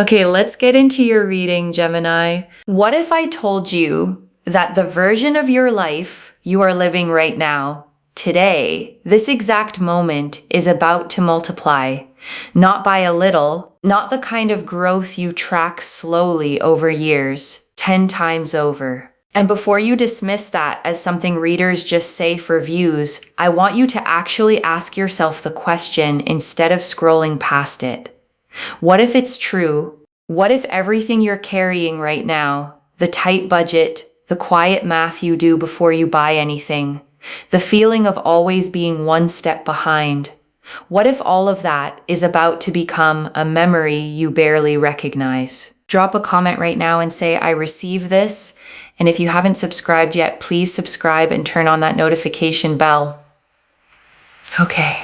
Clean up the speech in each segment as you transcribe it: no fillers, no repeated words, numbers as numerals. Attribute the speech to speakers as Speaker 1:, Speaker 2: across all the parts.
Speaker 1: Okay, let's get into your reading, Gemini. What if I told you that the version of your life you are living right now, today, this exact moment, is about to multiply? Not by a little, not the kind of growth you track slowly over years, 10 times over. And before you dismiss that as something readers just say for views, I want you to actually ask yourself the question instead of scrolling past it. What if it's true? What if everything you're carrying right now, the tight budget, the quiet math you do before you buy anything, the feeling of always being one step behind, what if all of that is about to become a memory you barely recognize? Drop a comment right now and say, I receive this. And if you haven't subscribed yet, please subscribe and turn on that notification bell. Okay.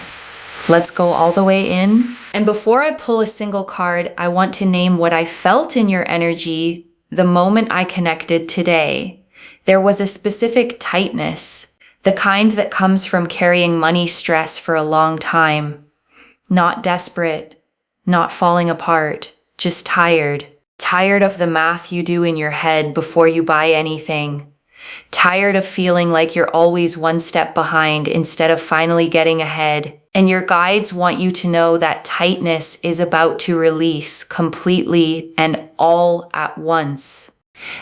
Speaker 1: Let's go all the way in. And before I pull a single card, I want to name what I felt in your energy the moment I connected today. There was a specific tightness, the kind that comes from carrying money stress for a long time. Not desperate, not falling apart, just tired. Tired of the math you do in your head before you buy anything. Tired of feeling like you're always one step behind instead of finally getting ahead. And your guides want you to know that tightness is about to release completely and all at once.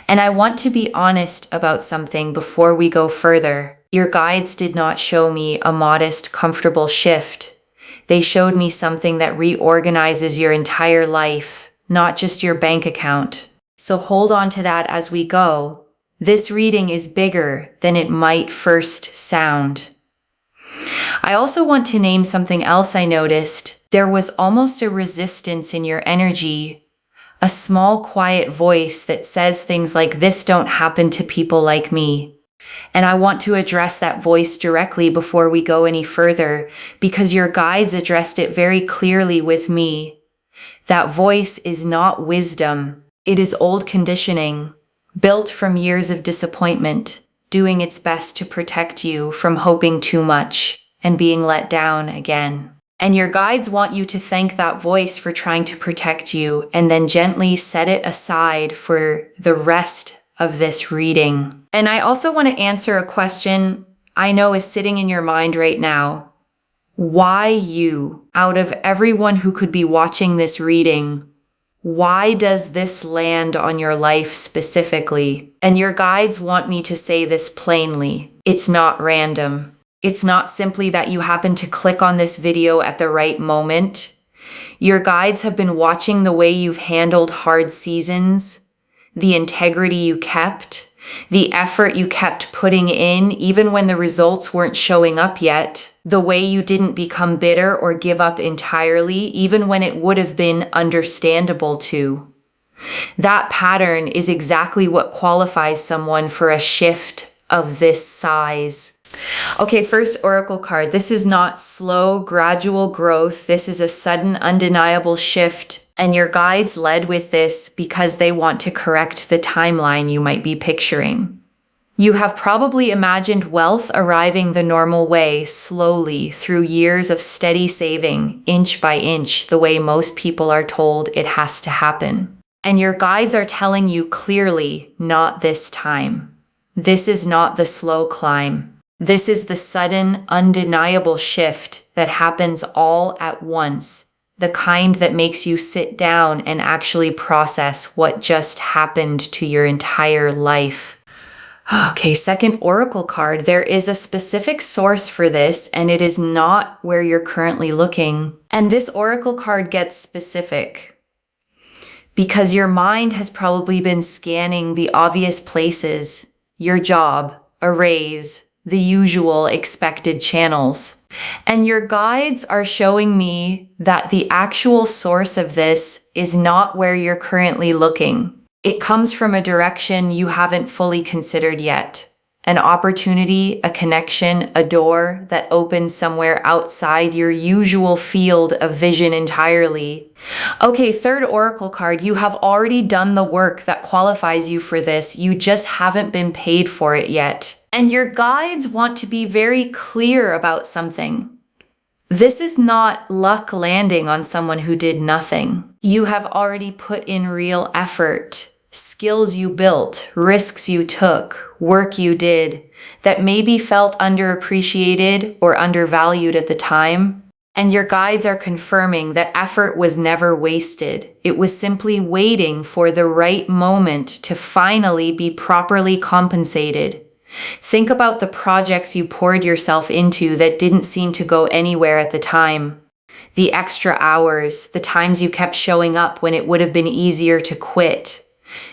Speaker 1: And I want to be honest about something before we go further. Your guides did not show me a modest, comfortable shift. They showed me something that reorganizes your entire life, not just your bank account. So hold on to that as we go. This reading is bigger than it might first sound. I also want to name something else I noticed. There was almost a resistance in your energy, a small quiet voice that says things like, this don't happen to people like me. And I want to address that voice directly before we go any further, because your guides addressed it very clearly with me. That voice is not wisdom. It is old conditioning, built from years of disappointment, doing its best to protect you from hoping too much and being let down again. And your guides want you to thank that voice for trying to protect you and then gently set it aside for the rest of this reading. And I also want to answer a question I know is sitting in your mind right now. Why you? Out of everyone who could be watching this reading, why does this land on your life specifically? And your guides want me to say this plainly. It's not random. It's not simply that you happen to click on this video at the right moment. Your guides have been watching the way you've handled hard seasons, the integrity you kept, the effort you kept putting in even when the results weren't showing up yet, the way you didn't become bitter or give up entirely even when it would have been understandable to. That pattern is exactly what qualifies someone for a shift of this size. Okay, first oracle card. This is not slow, gradual growth. This is a sudden, undeniable shift. And your guides led with this because they want to correct the timeline you might be picturing. You have probably imagined wealth arriving the normal way, slowly, through years of steady saving, inch by inch, the way most people are told it has to happen. And your guides are telling you clearly, not this time. This is not the slow climb. This is the sudden, undeniable shift that happens all at once, the kind that makes you sit down and actually process what just happened to your entire life. Okay, second oracle card. There is a specific source for this, and it is not where you're currently looking. And this oracle card gets specific because your mind has probably been scanning the obvious places, your job, a raise, the usual expected channels. And your guides are showing me that the actual source of this is not where you're currently looking. It comes from a direction you haven't fully considered yet. An opportunity, a connection, a door that opens somewhere outside your usual field of vision entirely. Okay, third oracle card. You have already done the work that qualifies you for this. You just haven't been paid for it yet. And your guides want to be very clear about something. This is not luck landing on someone who did nothing. You have already put in real effort, skills you built, risks you took, work you did that maybe felt underappreciated or undervalued at the time. And your guides are confirming that effort was never wasted. It was simply waiting for the right moment to finally be properly compensated. Think about the projects you poured yourself into that didn't seem to go anywhere at the time. The extra hours, the times you kept showing up when it would have been easier to quit.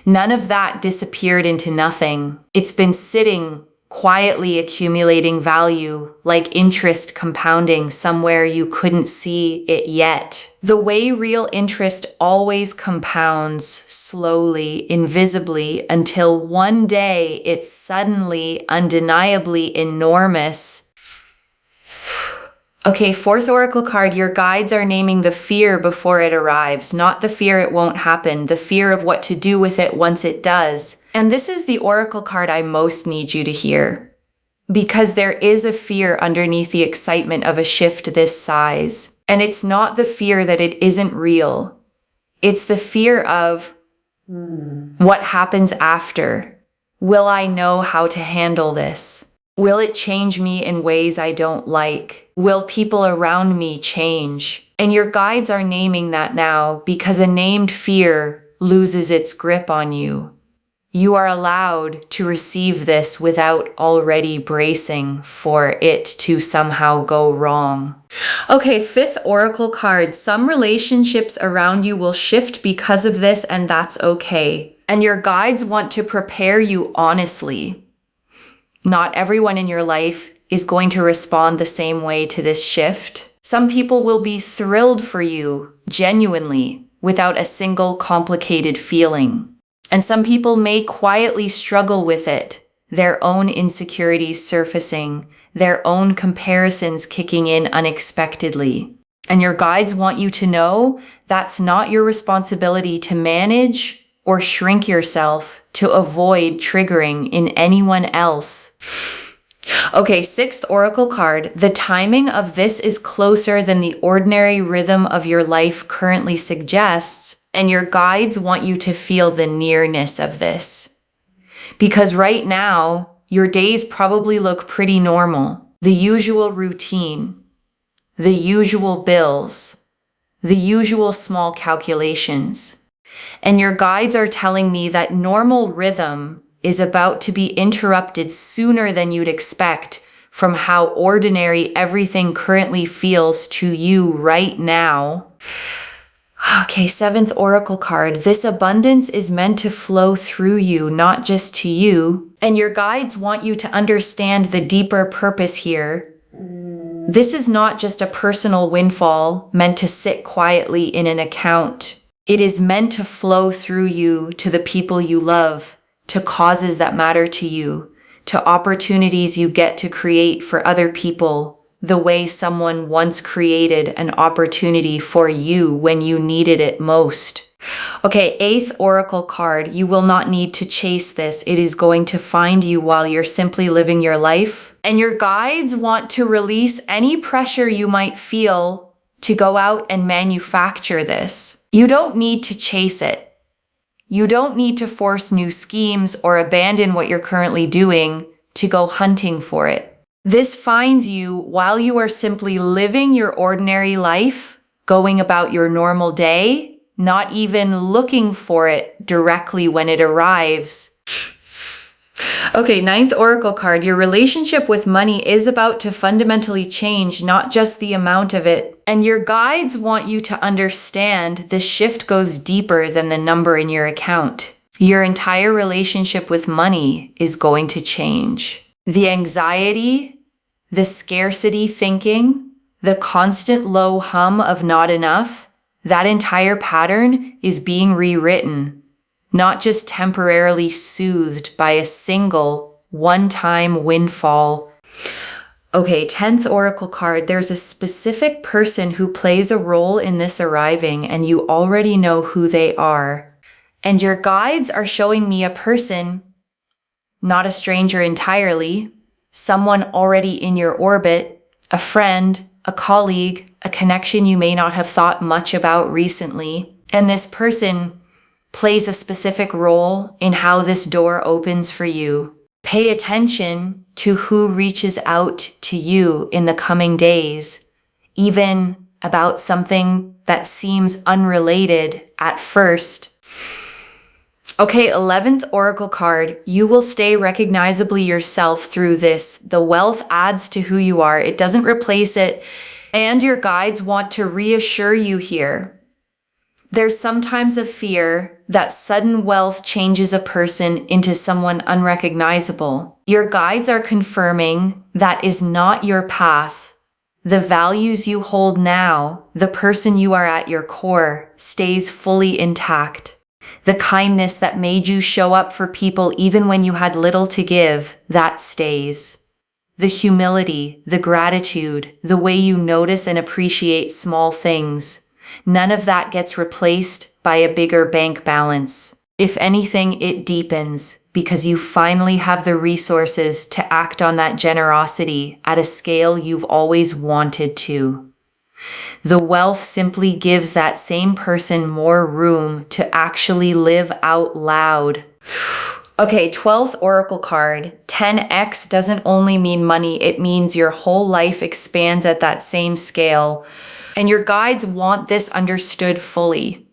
Speaker 1: None of that disappeared into nothing. It's been sitting, quietly accumulating value, like interest compounding somewhere you couldn't see it yet. The way real interest always compounds slowly, invisibly, until one day it's suddenly, undeniably enormous. Okay, fourth oracle card, your guides are naming the fear before it arrives, not the fear it won't happen, the fear of what to do with it once it does. And this is the oracle card I most need you to hear, because there is a fear underneath the excitement of a shift this size. And it's not the fear that it isn't real. It's the fear of what happens after. Will I know how to handle this? Will it change me in ways I don't like? Will people around me change? And your guides are naming that now because a named fear loses its grip on you. You are allowed to receive this without already bracing for it to somehow go wrong. Okay, fifth oracle card. Some relationships around you will shift because of this, and that's okay. And your guides want to prepare you honestly. Not everyone in your life is going to respond the same way to this shift. Some people will be thrilled for you, genuinely, without a single complicated feeling. And some people may quietly struggle with it, their own insecurities surfacing, their own comparisons kicking in unexpectedly. And your guides want you to know that's not your responsibility to manage or shrink yourself to avoid triggering in anyone else. Okay, sixth oracle card. The timing of this is closer than the ordinary rhythm of your life currently suggests, and your guides want you to feel the nearness of this. Because right now, your days probably look pretty normal. The usual routine, the usual bills, the usual small calculations. And your guides are telling me that normal rhythm is about to be interrupted sooner than you'd expect from how ordinary everything currently feels to you right now. Okay, seventh oracle card. This abundance is meant to flow through you, not just to you. And your guides want you to understand the deeper purpose here. This is not just a personal windfall meant to sit quietly in an account. It is meant to flow through you to the people you love, to causes that matter to you, to opportunities you get to create for other people, the way someone once created an opportunity for you when you needed it most. Okay, eighth oracle card. You will not need to chase this. It is going to find you while you're simply living your life. And your guides want to release any pressure you might feel to go out and manufacture this. You don't need to chase it. You don't need to force new schemes or abandon what you're currently doing to go hunting for it. This finds you while you are simply living your ordinary life, going about your normal day, not even looking for it directly when it arrives. Okay, ninth oracle card. Your relationship with money is about to fundamentally change, not just the amount of it. And your guides want you to understand this shift goes deeper than the number in your account. Your entire relationship with money is going to change. The anxiety, the scarcity thinking, the constant low hum of not enough, that entire pattern is being rewritten, not just temporarily soothed by a single one-time windfall. Okay, 10th oracle card. There's a specific person who plays a role in this arriving, and you already know who they are. And your guides are showing me a person, not a stranger entirely, someone already in your orbit, a friend, a colleague, a connection you may not have thought much about recently. And this person plays a specific role in how this door opens for you. Pay attention to who reaches out to you in the coming days, even about something that seems unrelated at first. Okay, 11th Oracle card. You will stay recognizably yourself through this. The wealth adds to who you are. It doesn't replace it. And your guides want to reassure you here. There's sometimes a fear that sudden wealth changes a person into someone unrecognizable. Your guides are confirming that is not your path. The values you hold now, the person you are at your core, stays fully intact. The kindness that made you show up for people even when you had little to give, that stays. The humility, the gratitude, the way you notice and appreciate small things, none of that gets replaced by a bigger bank balance. If anything, it deepens because you finally have the resources to act on that generosity at a scale you've always wanted to. The wealth simply gives that same person more room to actually live out loud. Okay, 12th Oracle card. 10x doesn't only mean money, it means your whole life expands at that same scale. And your guides want this understood fully.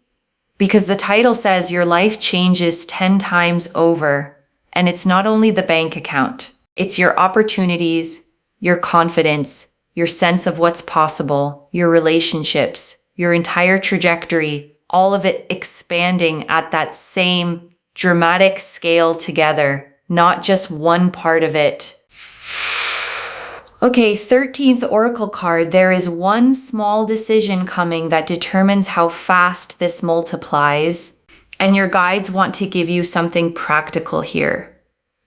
Speaker 1: Because the title says your life changes 10 times over. And it's not only the bank account. It's your opportunities, your confidence, your sense of what's possible, your relationships, your entire trajectory, all of it expanding at that same dramatic scale together, not just one part of it. Okay, 13th Oracle card. There is one small decision coming that determines how fast this multiplies, and your guides want to give you something practical here.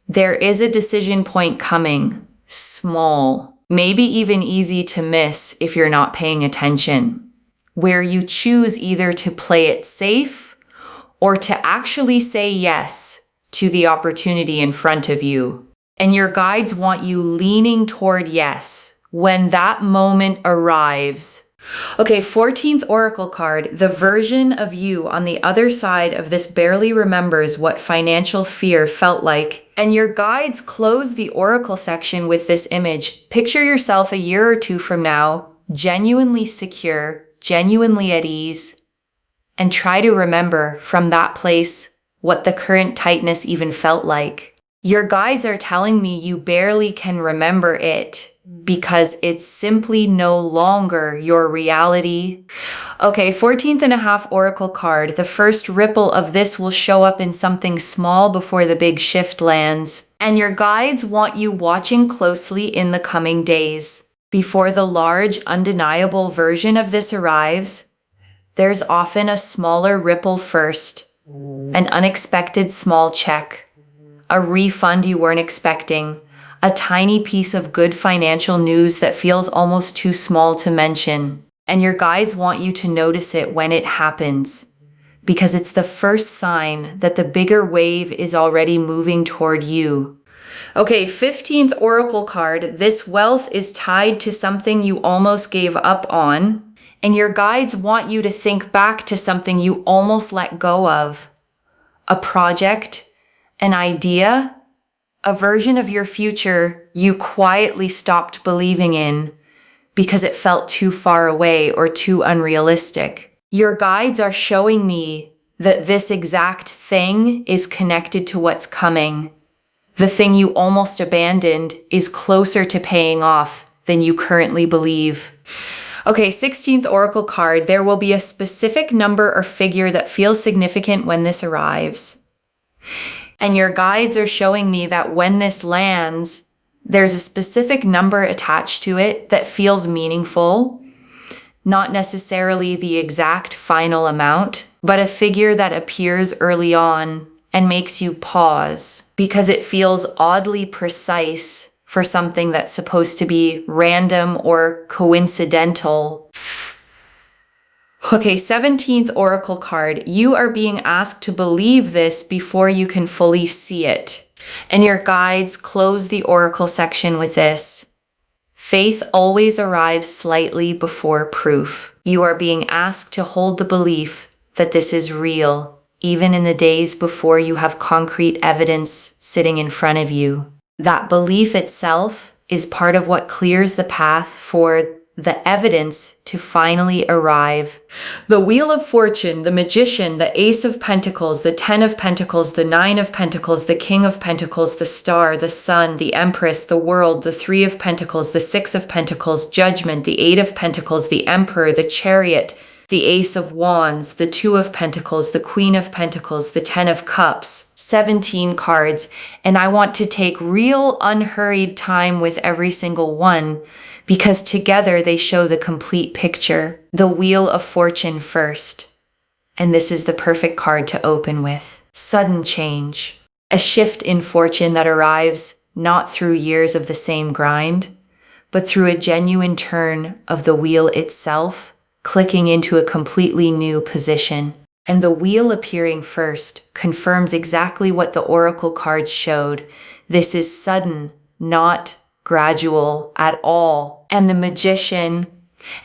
Speaker 1: There is a decision point coming, small, maybe even easy to miss if you're not paying attention, where you choose either to play it safe or to actually say yes to the opportunity in front of you. And your guides want you leaning toward yes when that moment arrives. Okay, 14th Oracle card. The version of you on the other side of this barely remembers what financial fear felt like. And your guides close the Oracle section with this image. Picture yourself a year or two from now, genuinely secure, genuinely at ease, and try to remember from that place what the current tightness even felt like. Your guides are telling me you barely can remember it because it's simply no longer your reality. Okay, 14th and a half Oracle card. The first ripple of this will show up in something small before the big shift lands. And your guides want you watching closely in the coming days. Before the large, undeniable version of this arrives, there's often a smaller ripple first, an unexpected small check, a refund you weren't expecting, a tiny piece of good financial news that feels almost too small to mention. And your guides want you to notice it when it happens, because it's the first sign that the bigger wave is already moving toward you. Okay, 15th Oracle card. This wealth is tied to something you almost gave up on, and your guides want you to think back to something you almost let go of. A project, an idea, a version of your future you quietly stopped believing in because it felt too far away or too unrealistic. Your guides are showing me that this exact thing is connected to what's coming. The thing you almost abandoned is closer to paying off than you currently believe. Okay, 16th Oracle card. There will be a specific number or figure that feels significant when this arrives. And your guides are showing me that when this lands, there's a specific number attached to it that feels meaningful, not necessarily the exact final amount, but a figure that appears early on and makes you pause because it feels oddly precise for something that's supposed to be random or coincidental. Okay, 17th Oracle card. You are being asked to believe this before you can fully see it. And your guides close the Oracle section with this. Faith always arrives slightly before proof. You are being asked to hold the belief that this is real, even in the days before you have concrete evidence sitting in front of you. That belief itself is part of what clears the path for the evidence to finally arrive. The Wheel of Fortune, the Magician, the Ace of Pentacles, the Ten of Pentacles, the Nine of Pentacles, the King of Pentacles, the Star, the Sun, the Empress, the World, the Three of Pentacles, the Six of Pentacles, Judgment, the Eight of Pentacles, the Emperor, the Chariot, the Ace of Wands, the Two of Pentacles, the Queen of Pentacles, the Ten of Cups, 17 cards, and I want to take real unhurried time with every single one because together they show the complete picture. The Wheel of Fortune first, and this is the perfect card to open with. Sudden change, a shift in fortune that arrives not through years of the same grind, but through a genuine turn of the wheel itself, clicking into a completely new position. And the wheel appearing first confirms exactly what the oracle cards showed. This is sudden, not gradual at all. And the Magician,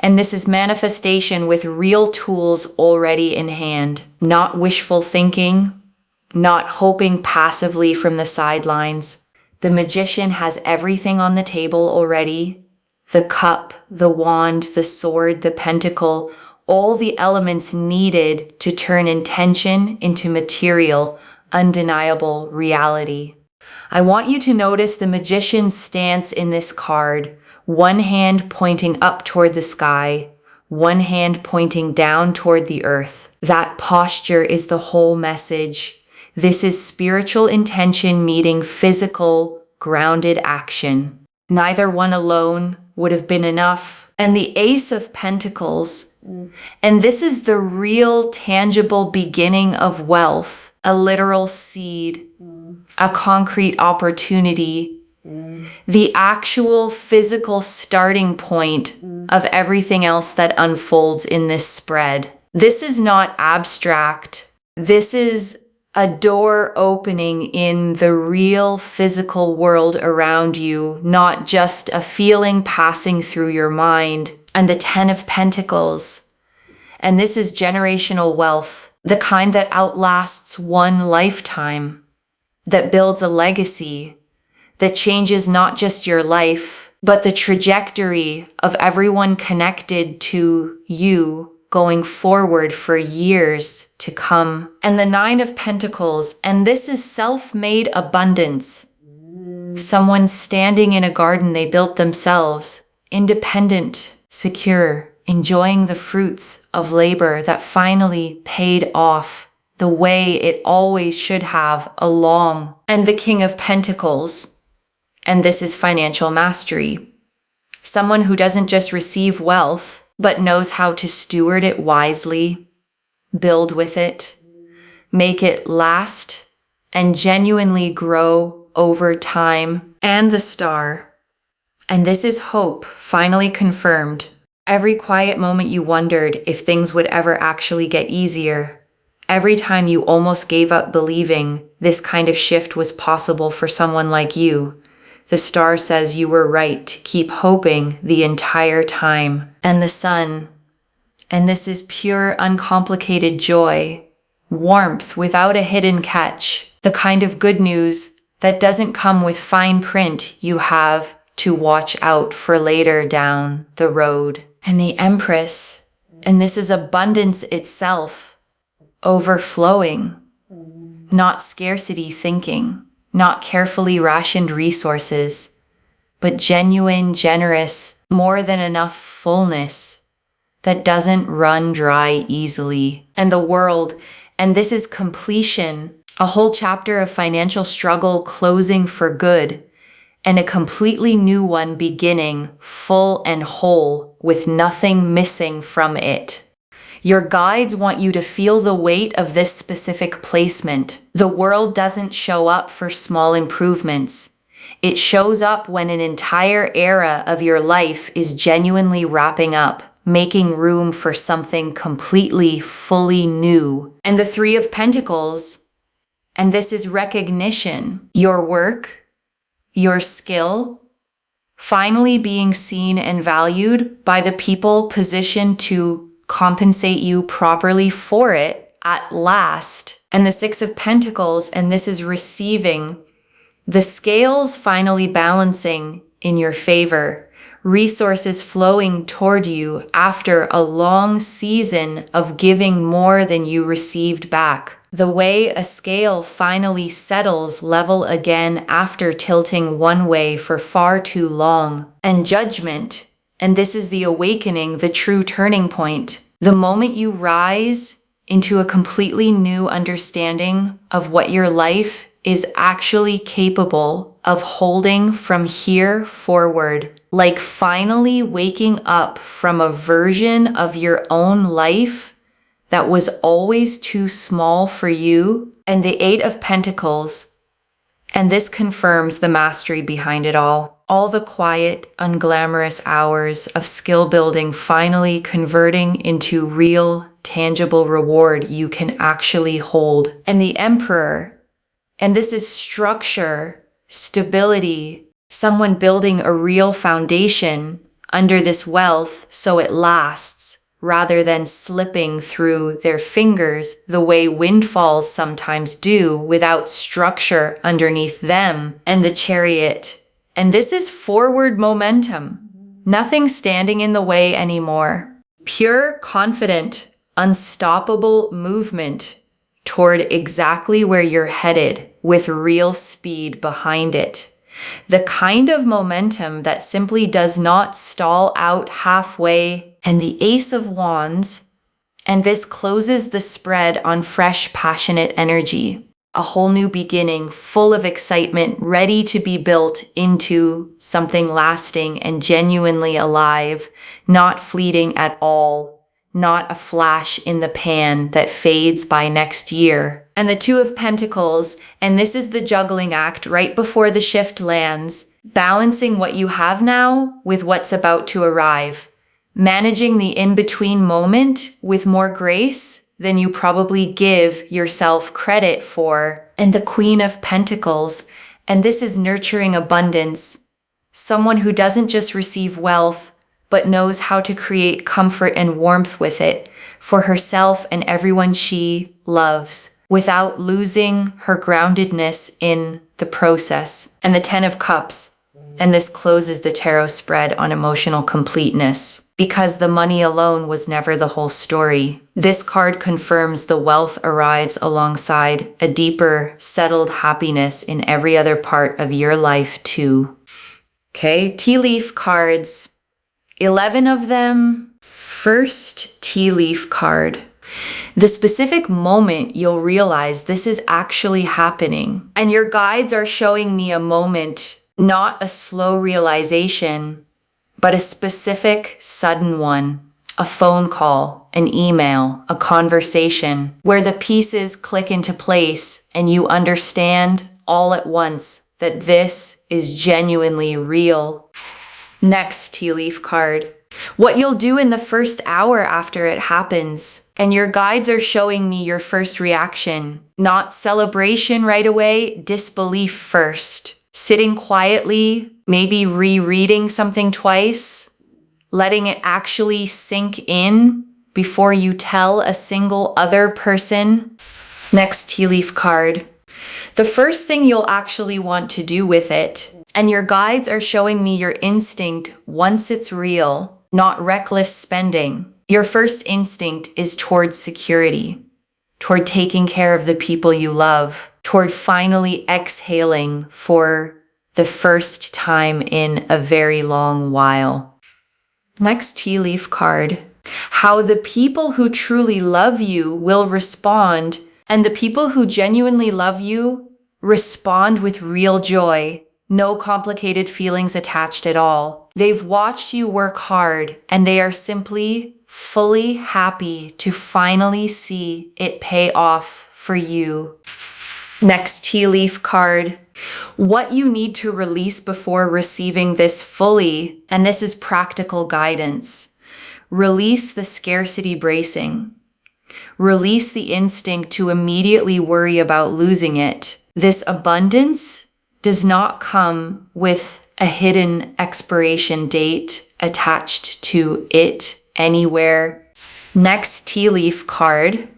Speaker 1: and this is manifestation with real tools already in hand. Not wishful thinking, not hoping passively from the sidelines. The Magician has everything on the table already. The cup, the wand, the sword, the pentacle, all the elements needed to turn intention into material, undeniable reality. I want you to notice the Magician's stance in this card. One hand pointing up toward the sky, one hand pointing down toward the earth. That posture is the whole message. This is spiritual intention meeting physical, grounded action. Neither one alone would have been enough. And the Ace of Pentacles, and this is the real tangible beginning of wealth, a literal seed, a concrete opportunity, the actual physical starting point of everything else that unfolds in this spread. This is not abstract. This is a door opening in the real physical world around you, not just a feeling passing through your mind. And the Ten of Pentacles. And this is generational wealth, the kind that outlasts one lifetime, that builds a legacy, that changes not just your life, but the trajectory of everyone connected to you going forward for years to come. And the Nine of Pentacles, and this is self-made abundance. Someone standing in a garden they built themselves, independent, secure, enjoying the fruits of labor that finally paid off the way it always should have along. And the King of Pentacles, and this is financial mastery. Someone who doesn't just receive wealth, but knows how to steward it wisely, build with it, make it last, and genuinely grow over time. And the Star. And this is hope, finally confirmed. Every quiet moment you wondered if things would ever actually get easier. Every time you almost gave up believing this kind of shift was possible for someone like you. The Star says you were right to keep hoping the entire time. And the Sun. And this is pure, uncomplicated joy. Warmth without a hidden catch. The kind of good news that doesn't come with fine print you have to watch out for later down the road. And the Empress. And this is abundance itself. Overflowing. Not scarcity thinking. Not carefully rationed resources, but genuine, generous, more than enough fullness that doesn't run dry easily. And the World, and this is completion, a whole chapter of financial struggle closing for good, and a completely new one beginning, full and whole, with nothing missing from it. Your guides want you to feel the weight of this specific placement. The world doesn't show up for small improvements. It shows up when an entire era of your life is genuinely wrapping up, making room for something completely, fully new. And the Three of Pentacles, and this is recognition. Your work, your skill, finally being seen and valued by the people positioned to compensate you properly for it at last. And the Six of Pentacles, and this is receiving, the scales finally balancing in your favor, resources flowing toward you after a long season of giving more than you received back. The way a scale finally settles level again after tilting one way for far too long. And judgment, and this is the awakening, the true turning point. The moment you rise into a completely new understanding of what your life is actually capable of holding from here forward. Like finally waking up from a version of your own life that was always too small for you. And the Eight of Pentacles, and this confirms the mastery behind it all. All the quiet, unglamorous hours of skill building finally converting into real, tangible reward you can actually hold. And the Emperor, and this is structure, stability, someone building a real foundation under this wealth so it lasts, rather than slipping through their fingers the way windfalls sometimes do without structure underneath them. And the Chariot, and this is forward momentum, nothing standing in the way anymore. Pure, confident, unstoppable movement toward exactly where you're headed with real speed behind it. The kind of momentum that simply does not stall out halfway. And the Ace of Wands, and this closes the spread on fresh, passionate energy. A whole new beginning, full of excitement, ready to be built into something lasting and genuinely alive, not fleeting at all. Not a flash in the pan that fades by next year. And the Two of Pentacles, and this is the juggling act right before the shift lands, balancing what you have now with what's about to arrive, managing the in-between moment with more grace than you probably give yourself credit for. And the Queen of Pentacles, and this is nurturing abundance, someone who doesn't just receive wealth, but knows how to create comfort and warmth with it for herself and everyone she loves, without losing her groundedness in the process. And the Ten of Cups, and this closes the tarot spread on emotional completeness, because the money alone was never the whole story. This card confirms the wealth arrives alongside a deeper, settled happiness in every other part of your life too. Okay, tea leaf cards. 11 of them. First tea leaf card. The specific moment you'll realize this is actually happening. And your guides are showing me a moment, not a slow realization, but a specific, sudden one. A phone call, an email, a conversation, where the pieces click into place and you understand all at once that this is genuinely real. Next tea leaf card. What you'll do in the first hour after it happens. And your guides are showing me your first reaction. Not celebration right away, disbelief first. Sitting quietly, maybe rereading something twice, letting it actually sink in before you tell a single other person. Next tea leaf card. The first thing you'll actually want to do with it, and your guides are showing me your instinct once it's real, not reckless spending. Your first instinct is towards security, toward taking care of the people you love, toward finally exhaling for the first time in a very long while. Next tea leaf card. How the people who truly love you will respond, and the people who genuinely love you respond with real joy. No complicated feelings attached at all. They've watched you work hard, and they are simply fully happy to finally see it pay off for you. Next tea leaf card. What you need to release before receiving this fully, and this is practical guidance. Release the scarcity bracing. Release the instinct to immediately worry about losing it. This abundance does not come with a hidden expiration date attached to it anywhere. Next tea leaf card,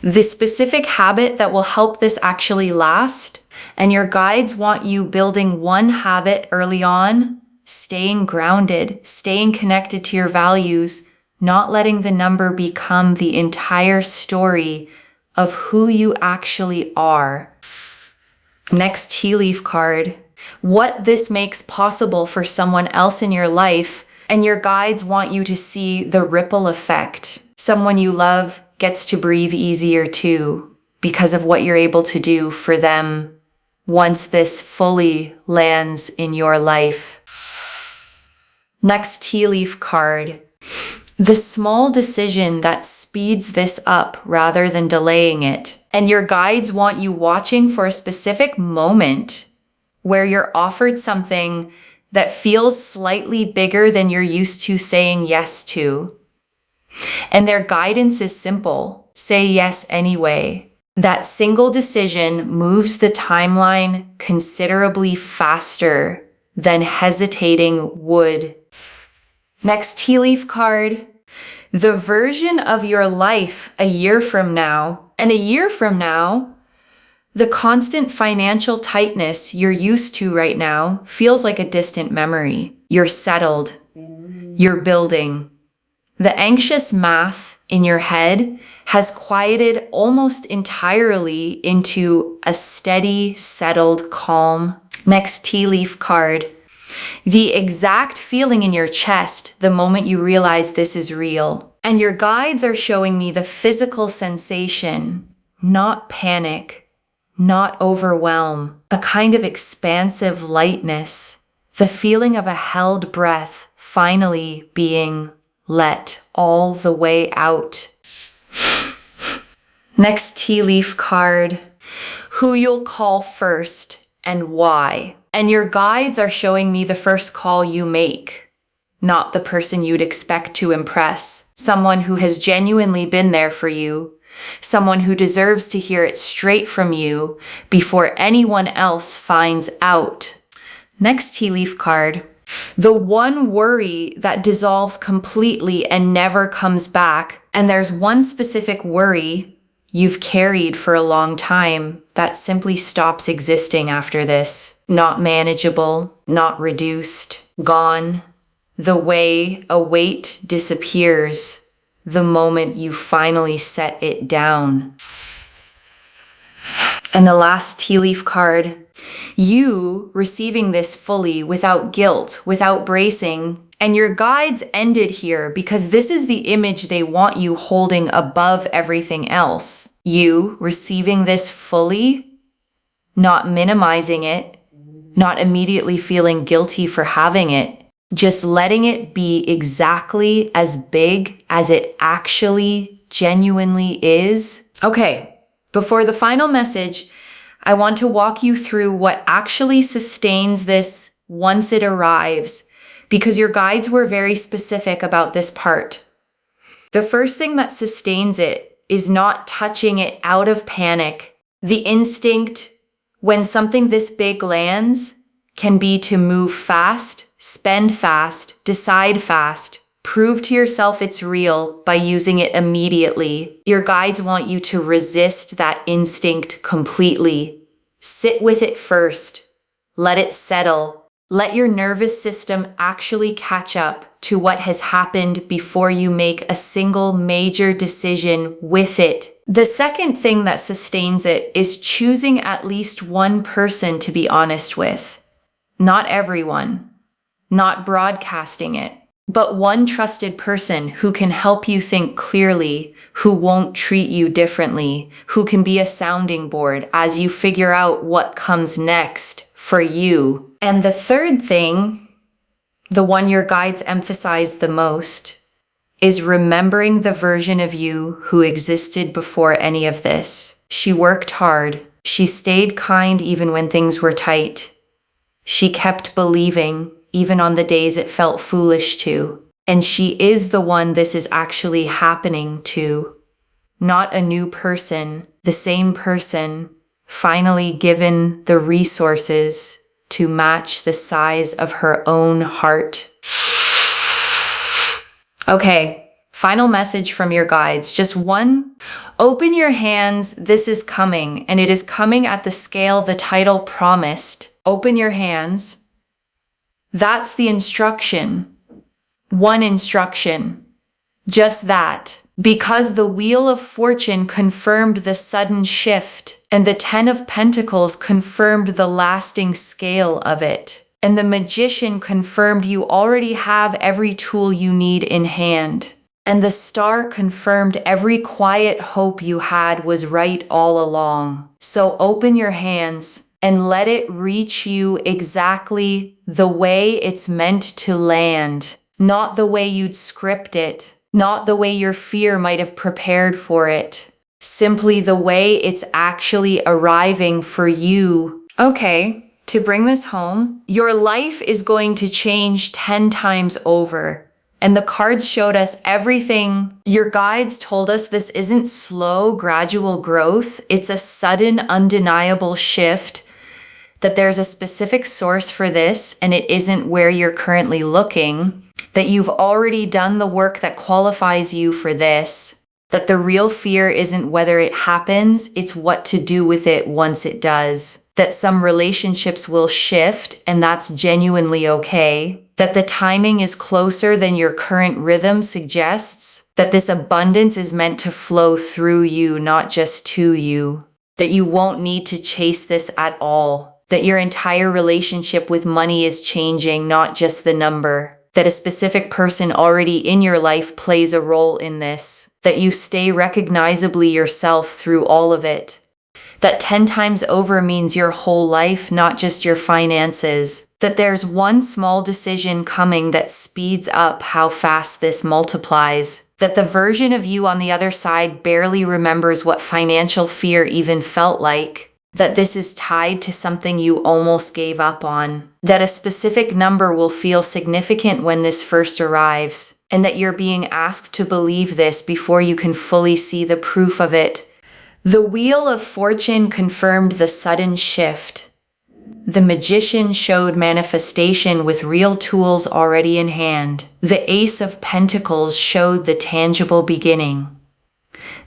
Speaker 1: the specific habit that will help this actually last. And your guides want you building one habit early on, staying grounded, staying connected to your values, not letting the number become the entire story of who you actually are. Next tea leaf card, what this makes possible for someone else in your life, and your guides want you to see the ripple effect. Someone you love gets to breathe easier too because of what you're able to do for them once this fully lands in your life. Next tea leaf card, the small decision that speeds this up rather than delaying it. And your guides want you watching for a specific moment where you're offered something that feels slightly bigger than you're used to saying yes to. And their guidance is simple. Say yes anyway. That single decision moves the timeline considerably faster than hesitating would. Next tea leaf card, the version of your life a year from now. And a year from now, the constant financial tightness you're used to right now feels like a distant memory. You're settled. You're building. The anxious math in your head has quieted almost entirely into a steady, settled calm. Next tea leaf card, the exact feeling in your chest the moment you realize this is real. And your guides are showing me the physical sensation, not panic, not overwhelm, a kind of expansive lightness, the feeling of a held breath finally being let all the way out. Next tea leaf card, who you'll call first and why. And your guides are showing me the first call you make, not the person you'd expect to impress. Someone who has genuinely been there for you. Someone who deserves to hear it straight from you before anyone else finds out. Next tea leaf card, the one worry that dissolves completely and never comes back. And there's one specific worry you've carried for a long time that simply stops existing after this. Not manageable, not reduced, gone. The way a weight disappears the moment you finally set it down. And the last tea leaf card, you receiving this fully without guilt, without bracing. And your guides ended here because this is the image they want you holding above everything else. You receiving this fully, not minimizing it, not immediately feeling guilty for having it, just letting it be exactly as big as it actually genuinely is. Okay, before the final message, I want to walk you through what actually sustains this once it arrives, because your guides were very specific about this part. The first thing that sustains it is not touching it out of panic. The instinct when something this big lands can be to move fast, spend fast, decide fast, prove to yourself it's real by using it immediately. Your guides want you to resist that instinct completely. Sit with it first. Let it settle. Let your nervous system actually catch up to what has happened before you make a single major decision with it. The second thing that sustains it is choosing at least one person to be honest with. Not everyone. Not broadcasting it, but one trusted person who can help you think clearly, who won't treat you differently, who can be a sounding board as you figure out what comes next for you. And the third thing, the one your guides emphasize the most, is remembering the version of you who existed before any of this. She worked hard. She stayed kind even when things were tight. She kept believing even on the days it felt foolish to. And she is the one this is actually happening to. Not a new person, the same person, finally given the resources to match the size of her own heart. Okay, final message from your guides. Just one. Open your hands. This is coming, and it is coming at the scale the title promised. Open your hands. That's the instruction. One instruction. Just that. Because the Wheel of Fortune confirmed the sudden shift, and the Ten of Pentacles confirmed the lasting scale of it, and the Magician confirmed you already have every tool you need in hand, and the Star confirmed every quiet hope you had was right all along. So open your hands and let it reach you exactly the way it's meant to land, not the way you'd script it. Not the way your fear might have prepared for it. Simply the way it's actually arriving for you. Okay, to bring this home, your life is going to change 10 times over. And the cards showed us everything. Your guides told us this isn't slow, gradual growth. It's a sudden, undeniable shift. That there's a specific source for this, and it isn't where you're currently looking. That you've already done the work that qualifies you for this, that the real fear isn't whether it happens, it's what to do with it once it does, that some relationships will shift and that's genuinely okay, that the timing is closer than your current rhythm suggests, that this abundance is meant to flow through you, not just to you, that you won't need to chase this at all, that your entire relationship with money is changing, not just the number. That a specific person already in your life plays a role in this, that you stay recognizably yourself through all of it, that 10 times over means your whole life, not just your finances, that there's one small decision coming that speeds up how fast this multiplies, that the version of you on the other side barely remembers what financial fear even felt like, that this is tied to something you almost gave up on, that a specific number will feel significant when this first arrives, and that you're being asked to believe this before you can fully see the proof of it. The Wheel of Fortune confirmed the sudden shift. The Magician showed manifestation with real tools already in hand. The Ace of Pentacles showed the tangible beginning.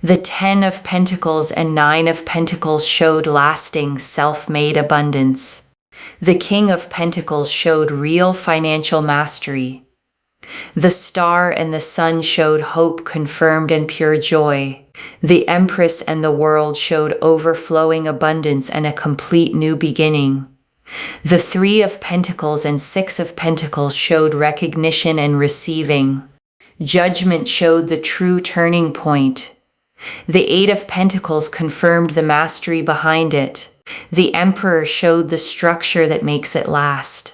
Speaker 1: The 10 of Pentacles and 9 of Pentacles showed lasting, self-made abundance. The King of Pentacles showed real financial mastery. The Star and the Sun showed hope confirmed and pure joy. The Empress and the World showed overflowing abundance and a complete new beginning. The 3 of Pentacles and 6 of Pentacles showed recognition and receiving. Judgment showed the true turning point. The 8 of Pentacles confirmed the mastery behind it. The Emperor showed the structure that makes it last.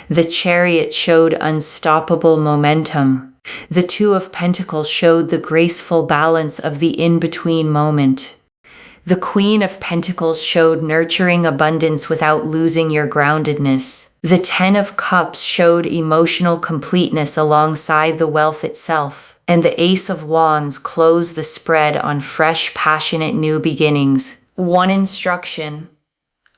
Speaker 1: The Chariot showed unstoppable momentum. The 2 of Pentacles showed the graceful balance of the in-between moment. The Queen of Pentacles showed nurturing abundance without losing your groundedness. The 10 of Cups showed emotional completeness alongside the wealth itself. And the Ace of Wands closed the spread on fresh, passionate new beginnings. One instruction: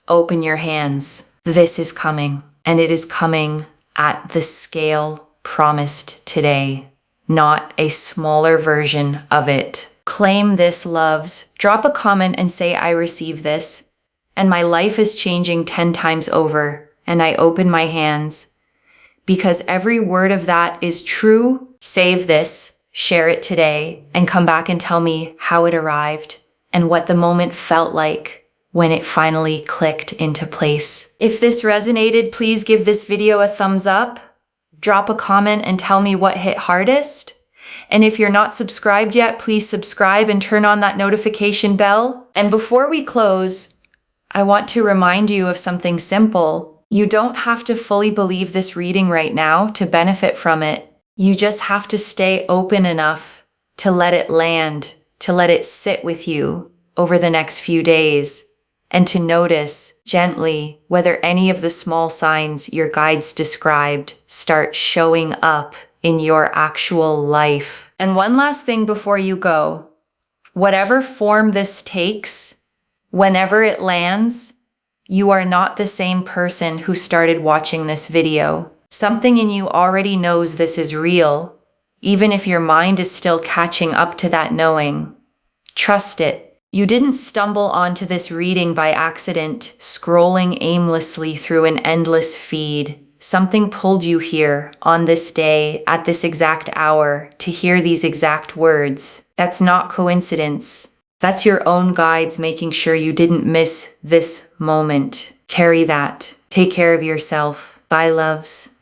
Speaker 1: open your hands. This is coming, and it is coming at the scale promised today, not a smaller version of it. Claim this, loves. Drop a comment and say, I receive this, and my life is changing 10 times over, and I open my hands. Because every word of that is true. Save this. Share it today and come back and tell me how it arrived and what the moment felt like when it finally clicked into place. If this resonated, please give this video a thumbs up, drop a comment and tell me what hit hardest. And if you're not subscribed yet, please subscribe and turn on that notification bell. And before we close, I want to remind you of something simple. You don't have to fully believe this reading right now to benefit from it. You just have to stay open enough to let it land, to let it sit with you over the next few days, and to notice gently whether any of the small signs your guides described start showing up in your actual life. And one last thing before you go, whatever form this takes, whenever it lands, You are not the same person who started watching this video. Something in you already knows this is real, even if your mind is still catching up to that knowing. Trust it. You didn't stumble onto this reading by accident, scrolling aimlessly through an endless feed. Something pulled you here, on this day, at this exact hour, to hear these exact words. That's not coincidence. That's your own guides making sure you didn't miss this moment. Carry that. Take care of yourself. Bye, loves.